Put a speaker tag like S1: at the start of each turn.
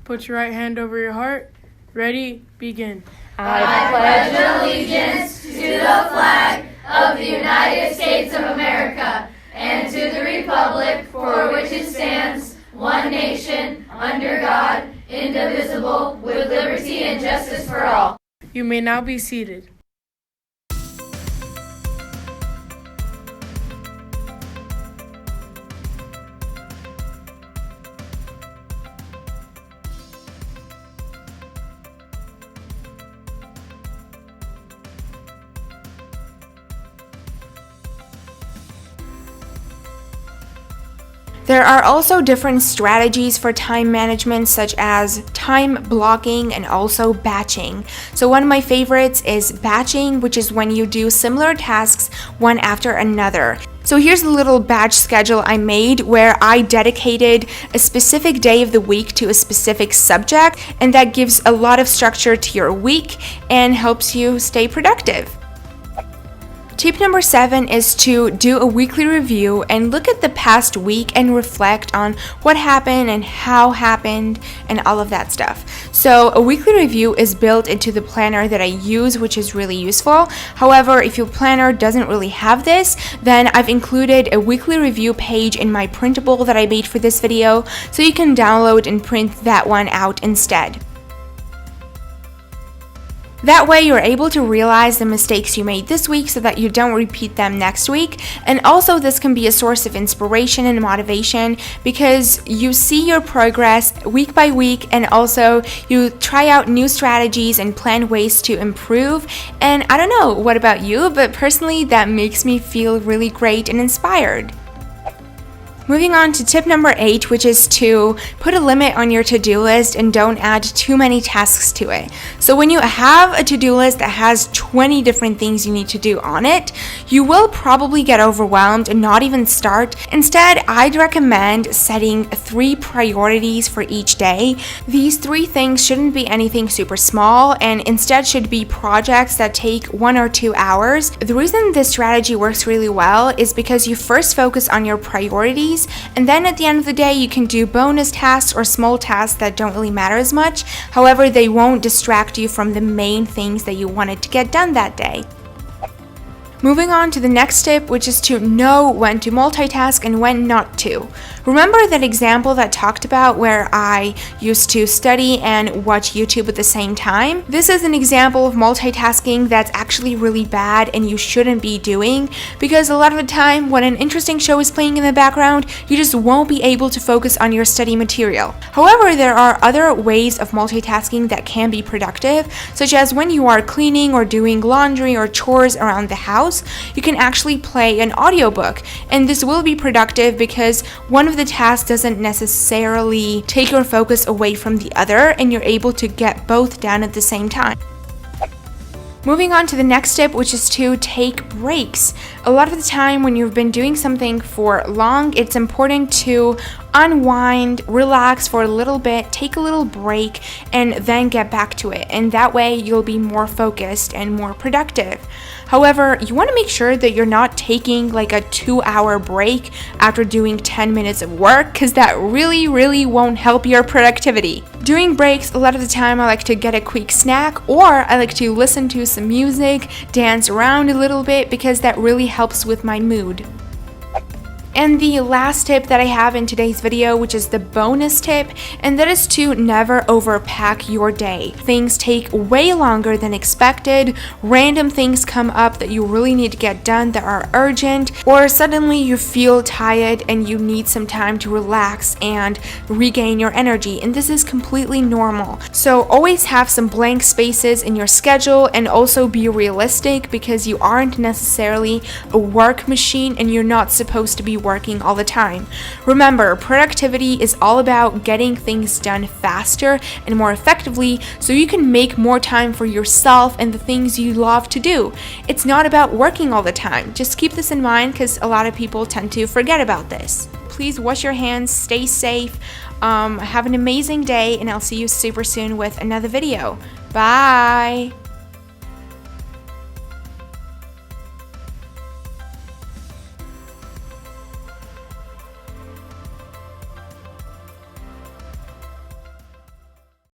S1: Put your right hand over your heart. Ready, begin.
S2: I pledge allegiance to the flag of the United States of America and to the republic for which it stands, one nation, under God, indivisible, with liberty and justice for all.
S1: You may now be seated.
S3: There are also different strategies for time management, such as time blocking and also batching. So one of my favorites is batching, which is when you do similar tasks one after another. So here's a little batch schedule I made where I dedicated a specific day of the week to a specific subject, and that gives a lot of structure to your week and helps you stay productive. Tip number 7 is to do a weekly review and look at the past week and reflect on what happened and how happened and all of that stuff. So a weekly review is built into the planner that I use, which is really useful. However, if your planner doesn't really have this, then I've included a weekly review page in my printable that I made for this video, so you can download and print that one out instead. That way you're able to realize the mistakes you made this week so that you don't repeat them next week. And also this can be a source of inspiration and motivation because you see your progress week by week, and also you try out new strategies and plan ways to improve. And I don't know what about you, but personally that makes me feel really great and inspired. Moving on to tip number 8, which is to put a limit on your to-do list and don't add too many tasks to it. So when you have a to-do list that has 20 different things you need to do on it, you will probably get overwhelmed and not even start. Instead, I'd recommend setting 3 priorities for each day. These 3 things shouldn't be anything super small, and instead should be projects that take 1 or 2 hours. The reason this strategy works really well is because you first focus on your priorities, and then at the end of the day you can do bonus tasks or small tasks that don't really matter as much. However, they won't distract you from the main things that you wanted to get done that day. Moving on to the next tip, which is to know when to multitask and when not to. Remember that example that I talked about where I used to study and watch YouTube at the same time? This is an example of multitasking that's actually really bad and you shouldn't be doing, because a lot of the time when an interesting show is playing in the background, you just won't be able to focus on your study material. However, there are other ways of multitasking that can be productive, such as when you are cleaning or doing laundry or chores around the house, you can actually play an audiobook, and this will be productive because one of the tasks doesn't necessarily take your focus away from the other, and you're able to get both done at the same time. Moving on to the next step, which is to take breaks. A lot of the time when you've been doing something for long, it's important to unwind, relax for a little bit, take a little break, and then get back to it. And that way you'll be more focused and more productive. However, you want to make sure that you're not taking like a 2-hour break after doing 10 minutes of work, because that really won't help your productivity. During breaks, a lot of the time I like to get a quick snack, or I like to listen to some music, dance around a little bit, because that really helps with my mood. And the last tip that I have in today's video, which is the bonus tip, and that is to never overpack your day. Things take way longer than expected, random things come up that you really need to get done that are urgent, or suddenly you feel tired and you need some time to relax and regain your energy, and this is completely normal. So always have some blank spaces in your schedule, and also be realistic, because you aren't necessarily a work machine and you're not supposed to be working all the time. Remember, productivity is all about getting things done faster and more effectively so you can make more time for yourself and the things you love to do. It's not about working all the time. Just keep this in mind, because a lot of people tend to forget about this. Please wash your hands, stay safe, have an amazing day, and I'll see you super soon with another video. Bye!